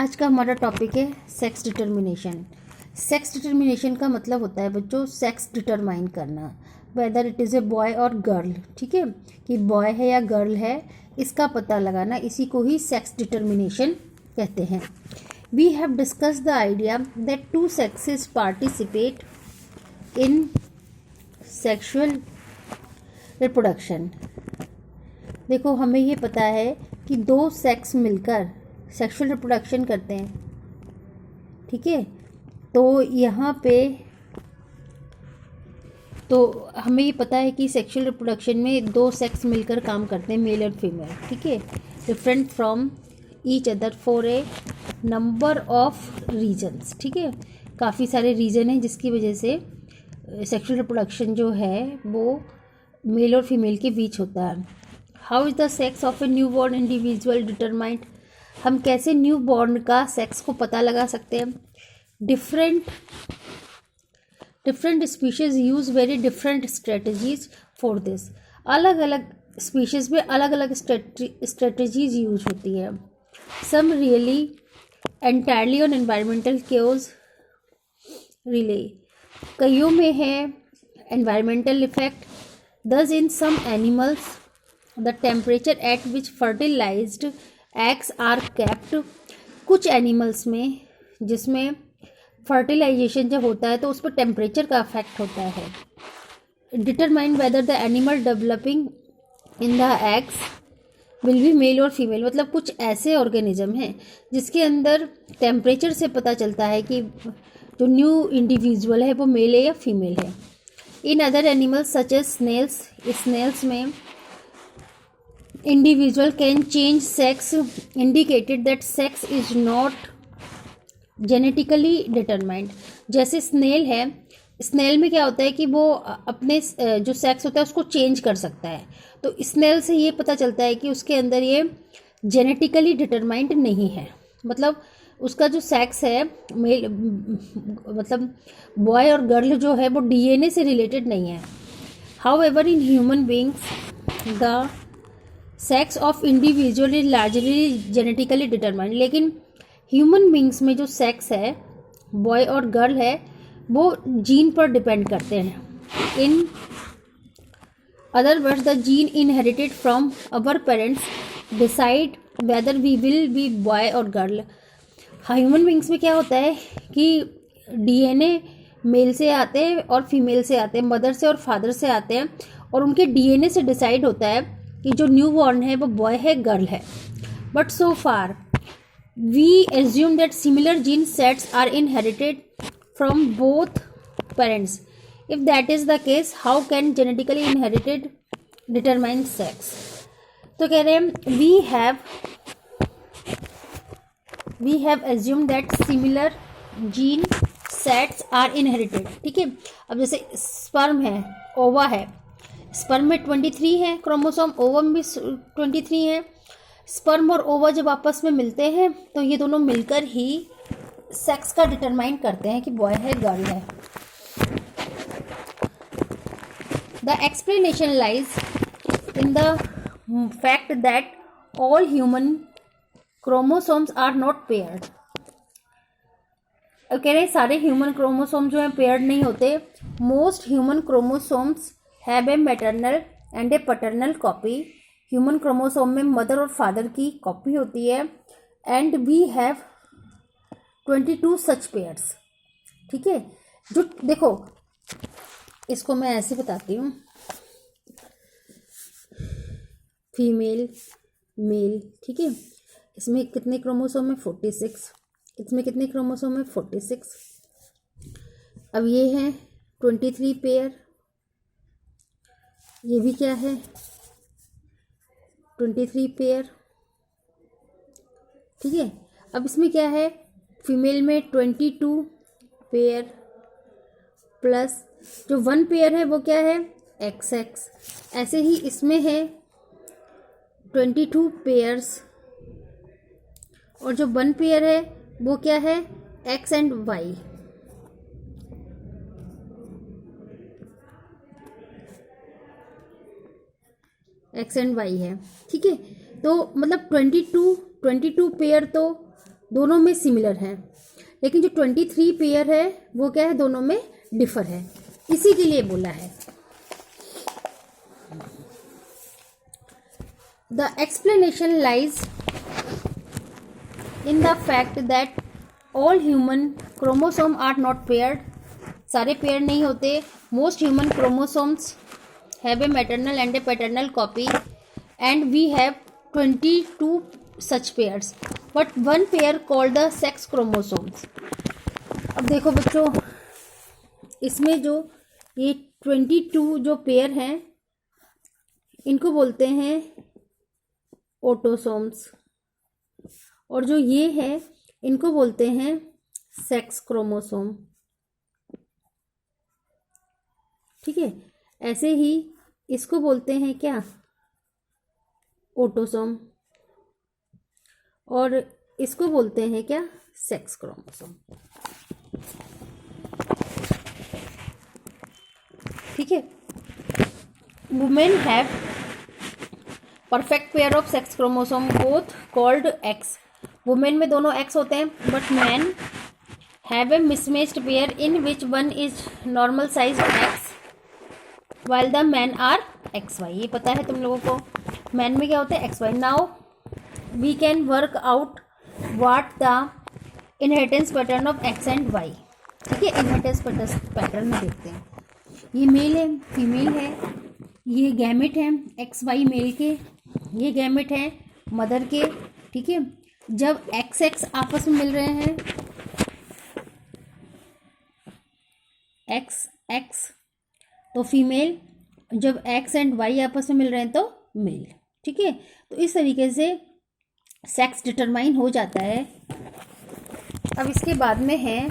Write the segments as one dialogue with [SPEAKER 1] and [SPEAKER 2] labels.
[SPEAKER 1] आज का हमारा टॉपिक है सेक्स डिटर्मिनेशन। सेक्स डिटर्मिनेशन का मतलब होता है बच्चों सेक्स डिटरमाइन करना, whether it is a boy और गर्ल। ठीक है, कि बॉय है या गर्ल है इसका पता लगाना, इसी को ही सेक्स डिटर्मिनेशन कहते हैं। We have discuss the idea that two sexes participate in sexual reproduction. देखो, हमें ये पता है कि दो सेक्स मिलकर सेक्सुअल रिप्रोडक्शन करते हैं। ठीक है, तो यहाँ पे तो हमें ये पता है कि सेक्सुअल रिप्रोडक्शन में दो सेक्स मिलकर काम करते हैं, मेल और फीमेल। ठीक है, different from each other for a number of reasons. ठीक है, काफ़ी सारे रीज़न हैं जिसकी वजह से सेक्सुअल रिप्रोडक्शन जो है वो मेल और फीमेल के बीच होता है। How is the sex of a new born individual determined. हम कैसे न्यू बॉर्न का सेक्स को पता लगा सकते हैं। Different species use very different strategies for this. अलग अलग स्पीशीज़ में अलग अलग स्ट्रेटजीज यूज होती है। Some really entirely on environmental cues relay, कईयों में है environmental effect. Thus in some animals the temperature at which fertilised eggs are kept. कुछ एनिमल्स में जिसमें फर्टिलाइजेशन जब होता है तो उस पर टेम्परेचर का अफेक्ट होता है। Determine whether the animal developing in the eggs will be male और फीमेल। मतलब कुछ ऐसे ऑर्गेनिज्म हैं जिसके अंदर टेम्परेचर से पता चलता है कि जो न्यू इंडिविजुअल है वो मेल है या फीमेल है। In other animals such as snails में individual can change sex, indicated that sex is not genetically determined. जैसे स्नेल है, स्नेल में क्या होता है कि वो अपने जो सेक्स होता है उसको चेंज कर सकता है। तो स्नेल से ये पता चलता है कि उसके अंदर ये जेनेटिकली डिटरमाइंड नहीं है। मतलब उसका जो सेक्स है मेल, मतलब बॉय और गर्ल जो है वो डीएनए से रिलेटेड नहीं है। How ever in human beings the sex of individual is largely genetically determined. लेकिन ह्यूमन बींग्स में जो सेक्स है बॉय और गर्ल है वो जीन पर डिपेंड करते हैं। In other words the gene inherited from our parents decide whether we will be boy और गर्ल। ह्यूमन बींग्स में क्या होता है कि डीएनए मेल से आते हैं और फीमेल से आते हैं, मदर से और फादर से आते हैं, और उनके डीएनए से डिसाइड होता है कि जो न्यू बॉर्न है वो बॉय है गर्ल है। But so far we assume that similar gene sets are inherited from both parents. If that is the case, how can genetically inherited determine sex? तो कह रहे हैं we have assumed that similar gene sets are inherited. ठीक है, अब जैसे sperm है, ओवा है, स्पर्म में 23 है क्रोमोसोम, ओवा में भी 23 है। स्पर्म और ओवा जब आपस में मिलते हैं तो ये दोनों मिलकर ही सेक्स का डिटरमाइन करते हैं कि बॉय है गर्ल है। The explanation lies in the fact that all human chromosomes are not paired. कह रहे हैं सारे ह्यूमन क्रोमोसोम जो हैं पेयर्ड नहीं होते। Most human chromosomes have a maternal and a paternal copy. Human chromosome में मदर और फादर की कॉपी होती है। And we have 22 such pairs. ठीक है, जो देखो इसको मैं ऐसे बताती हूँ, फीमेल मेल। ठीक है, इसमें कितने क्रोमोसोम है 46, इसमें कितने क्रोमोसोम है 46। अब ये है 23 पेयर, ये भी क्या है 23 पेयर। ठीक है, अब इसमें क्या है फीमेल में 22 पेयर प्लस जो 1 पेयर है वो क्या है XX। ऐसे ही इसमें है 22 पेयर्स और जो 1 पेयर है वो क्या है X and Y। X and Y है। ठीक है, तो मतलब 22 पेयर तो दोनों में सिमिलर हैं, लेकिन जो 23 पेयर है वो क्या है, दोनों में डिफर है, इसी के लिए बोला है। The explanation lies in the fact that all human chromosome are not paired, सारे पेयर नहीं होते। Most human chromosomes have a maternal and a paternal copy and we have 22 such pairs but one pair called the sex chromosomes. अब देखो बच्चों, इसमें जो ये 22 जो पेयर हैं इनको बोलते हैं ऑटोसोम्स, और जो ये है इनको बोलते हैं सेक्स क्रोमोसोम। ठीक है, ऐसे ही इसको बोलते हैं क्या, ऑटोसोम, और इसको बोलते हैं क्या, सेक्स क्रोमोसोम। ठीक है, women have perfect pair of sex chromosome both called X. Women में दोनों एक्स होते हैं, but man have a mismatched pair in which one is normal size X while the man are X Y. ये पता है तुम लोगों को, मैन में क्या होता है, X Y. Now we can work out what the inheritance pattern of X and Y. ठीक है, इनहेरिटेंस पैटर्न में देखते हैं। ये मेल है, फीमेल है, ये गैमेट है एक्स वाई मेल के, ये गैमेट है मदर के। ठीक है, जब एक्स एक्स आपस में मिल रहे हैं, एक्स एक्स तो फीमेल, जब एक्स एंड वाई आपस में मिल रहे हैं तो मेल। ठीक है, तो इस तरीके से सेक्स डिटरमाइन हो जाता है। अब इसके बाद में है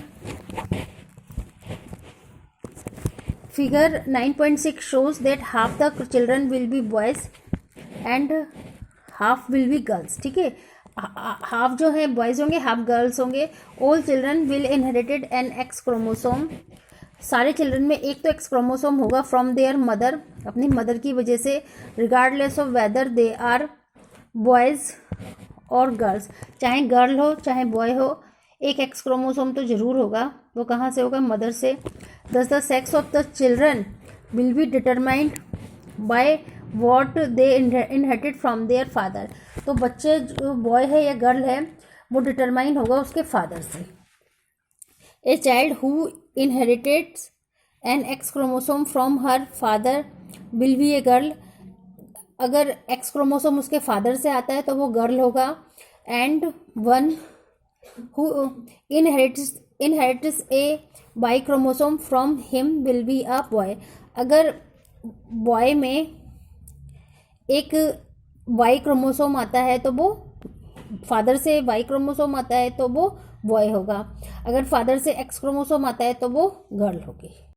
[SPEAKER 1] figure 9.6 shows that half the children will be boys and half will be girls. ठीक है, हाफ जो है बॉयज होंगे, हाफ गर्ल्स होंगे। All children will inherited an X chromosome, सारे चिल्ड्रन में एक तो एक्स क्रोमोसोम होगा फ्रॉम देयर मदर, अपनी मदर की वजह से, regardless of whether they are boys और गर्ल्स, चाहे गर्ल हो चाहे बॉय हो, एक एक्स क्रोमोसोम तो जरूर होगा। वो कहाँ से होगा, मदर से। दस the sex of the children will be determined by what they inherited from their father. तो बच्चे जो बॉय है या गर्ल है वो डिटरमाइन होगा उसके फादर से। A child who inherits an X chromosome from her father will be a girl, अगर X क्रोमोसोम उसके फादर से आता है तो वो गर्ल होगा। And one who inherits A Y chromosome from him will be a boy, अगर boy में एक Y क्रोमोसोम आता है तो वो फादर से, Y क्रोमोसोम आता है तो वो बॉय होगा, अगर फादर से एक्स क्रोमोसोम आता है तो वो गर्ल होगी।